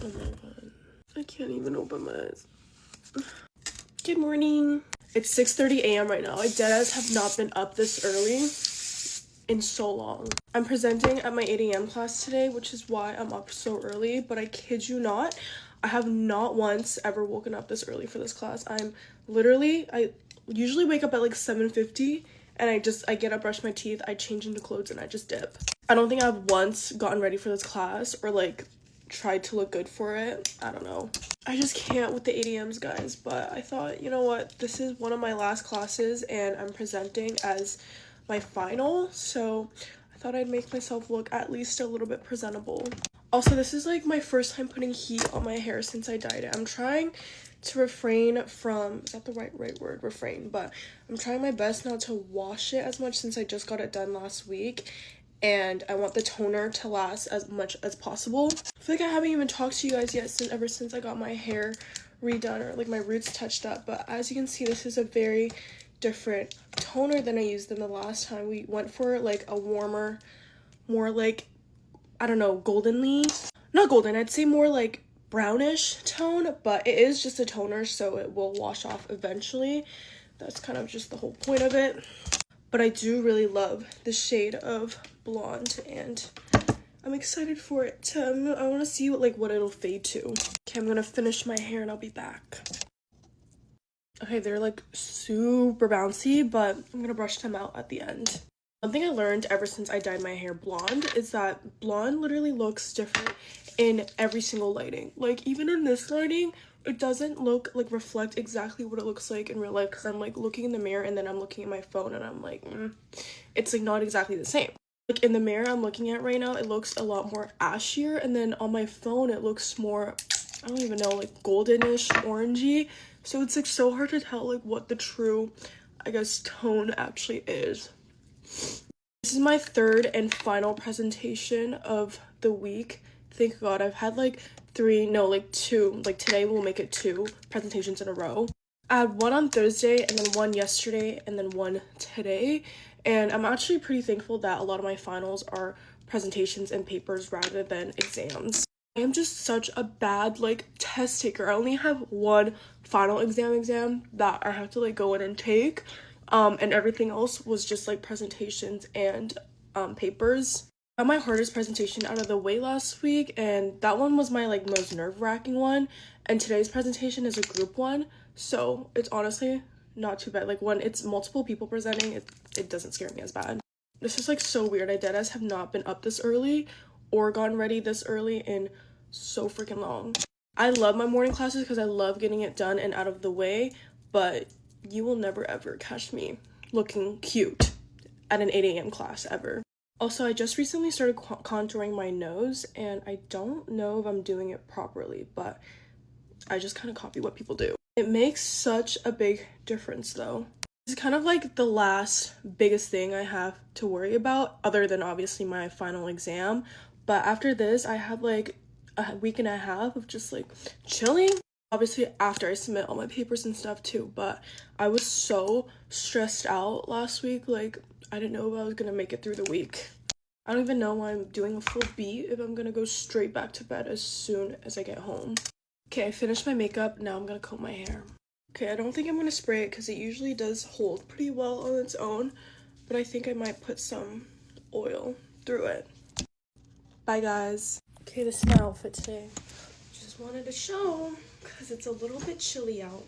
Oh my god. I can't even open my eyes. Good morning. It's 6:30 a.m. right now. I deadass have not been up this early in so long. I'm presenting at my 8 a.m. class today, which is why I'm up so early, but I kid you not, I have not once ever woken up this early for this class. I usually wake up at like 7:50 and I get up, brush my teeth, I change into clothes, and I just dip. I don't think I've once gotten ready for this class or like tried to look good for it. I don't know. I just can't with the 8 a.m.s, guys, but I thought, you know what, this is one of my last classes and I'm presenting as my final, so I thought I'd make myself look at least a little bit presentable. Also, this is like my first time putting heat on my hair since I dyed it. I'm trying to refrain from, is that the right word, refrain, but I'm trying my best not to wash it as much since I just got it done last week, and I want the toner to last as much as possible. I feel like I haven't even talked to you guys yet ever since I got my hair redone or like my roots touched up, but as you can see, this is a very different toner than I used in the last time. We went for like a warmer, more like, I don't know, not golden, I'd say more like brownish tone, but it is just a toner, so it will wash off eventually. That's kind of just the whole point of it. But I do really love the shade of blonde, and I'm excited for it to, I want to see what it'll fade to. Okay, I'm gonna finish my hair and I'll be back. Okay, they're like super bouncy, but I'm gonna brush them out at the end. One thing I learned ever since I dyed my hair blonde is that blonde literally looks different in every single lighting. Like, even in this lighting, it doesn't reflect exactly what it looks like in real life, because I'm like looking in the mirror and then I'm looking at my phone and I'm like, it's like not exactly the same. Like in the mirror I'm looking at right now, it looks a lot more ashier, and then on my phone it looks more, I don't even know, like goldenish, orangey. So it's like so hard to tell like what the true, I guess, tone actually is. This is my third and final presentation of the week. Thank God. I've had like two, like today will make it 2 presentations in a row. I had one on Thursday and then one yesterday and then one today, and I'm actually pretty thankful that a lot of my finals are presentations and papers rather than exams. I am just such a bad like test taker. I only have one final exam that I have to like go in and take, and everything else was just like presentations and papers. I got my hardest presentation out of the way last week, and that one was my like most nerve-wracking one, and today's presentation is a group one, so it's honestly not too bad. Like when it's multiple people presenting, it doesn't scare me as bad. This is like so weird. I deadass have not been up this early or gotten ready this early in so freaking long. I love my morning classes because I love getting it done and out of the way, but you will never ever catch me looking cute at an 8 a.m. class ever. Also, I just recently started contouring my nose, and I don't know if I'm doing it properly, but I just kind of copy what people do. It makes such a big difference though. It's kind of like the last biggest thing I have to worry about, other than obviously my final exam. But after this, I have like a week and a half of just like chilling. Obviously after I submit all my papers and stuff too, but I was so stressed out last week. Like, I didn't know if I was gonna make it through the week. I don't even know why I'm doing a full beat if I'm gonna go straight back to bed as soon as I get home. Okay, I finished my makeup. Now I'm gonna comb my hair. Okay, I don't think I'm gonna spray it because it usually does hold pretty well on its own, but I think I might put some oil through it. Bye, guys. Okay, this is my outfit today. Just wanted to show because it's a little bit chilly out.